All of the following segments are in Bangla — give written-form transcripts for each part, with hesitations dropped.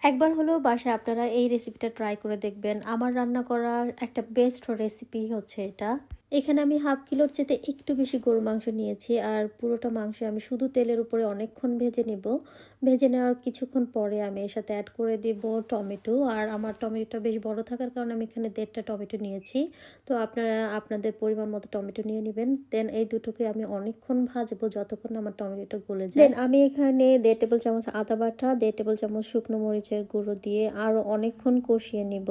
একবার হলেও বাসায় আপনারা এই রেসিপিটা ট্রাই করে দেখবেন। আমার রান্না করা একটা বেস্ট রেসিপি হচ্ছে এটা। এখানে আমি 1/2 কিলোর চেয়ে একটু বেশি গরুর মাংস নিয়েছি। আর পুরোটা মাংস আমি শুধু তেলের উপরে অনেকক্ষণ ভেজে নিব। ভেজে নেওয়ার কিছুক্ষণ পরে আমি এর সাথে অ্যাড করে দিব টমেটো। আর আমার টমেটোটা বেশ বড় থাকার কারণে আমি এখানে 1.5 টা টমেটো নিয়েছি। তো আপনারা আপনাদের পরিমাণ মতো টমেটো নিয়ে নিবেন। দেন এই দুটোকে আমি অনেকক্ষণ ভাজবো যতক্ষণ না আমার টমেটোটা গলে যায়। দেন আমি এখানে 1.5 টেবিল চামচ আদা বাটা, 1.5 টেবিল চামচ শুকনো মরিচের গুঁড়ো দিয়ে আরও অনেকক্ষণ কষিয়ে নিব।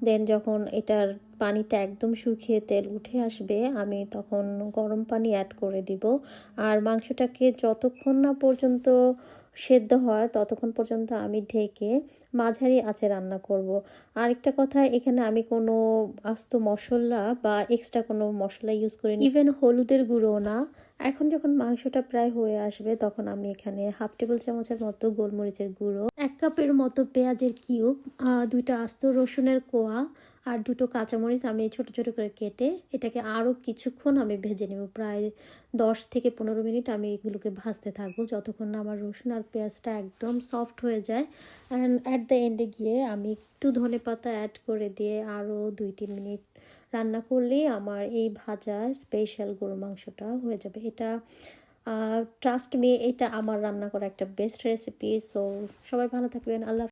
দেন যখন এটার পানিটা একদম শুকিয়ে তেল উঠে আসবে আমি তখন গরম পানি অ্যাড করে দিব। আর মাংসটাকে যতক্ষণ না পর্যন্ত সেদ্ধ হয় ততক্ষণ পর্যন্ত আমি ঢেকে মাঝারি আঁচে রান্না করব। আরেকটা কথা, এখানে আমি কোনো আস্ত মশলা বা এক্সট্রা কোনো মশলা ইউজ করিনি, ইভেন হলুদের গুঁড়ো না। এখন যখন মাংসটা প্রায় হয়ে আসবে তখন আমি এখানে 1/2 টেবিল চামচের মতো গোলমরিচের গুঁড়ো, 1 কাপের মতো পেঁয়াজের কিউব, 2টা আস্ত রসুনের কোয়া আর 2টো কাঁচামরিচ আমি ছোট ছোট করে কেটে এটাকে আরও কিছুক্ষণ আমি ভেজে নেব। প্রায় 10 থেকে 15 মিনিট আমি এগুলোকে ভাজতে থাকবো যতক্ষণ না আমার রসুন আর পেঁয়াজটা একদম সফট হয়ে যায়। অ্যান্ড অ্যাট দ্য এন্ডে গিয়ে আমি একটু ধনেপাতা অ্যাড করে দিয়ে আরও 2-3 মিনিট রান্না করলেই আমার এই ভাজা স্পেশাল গরুর মাংসটা হয়ে যাবে। এটা ট্রাস্ট মি, এটা আমার রান্না করা একটা বেস্ট রেসিপি। সো সবাই ভালো থাকবেন। আল্লাহ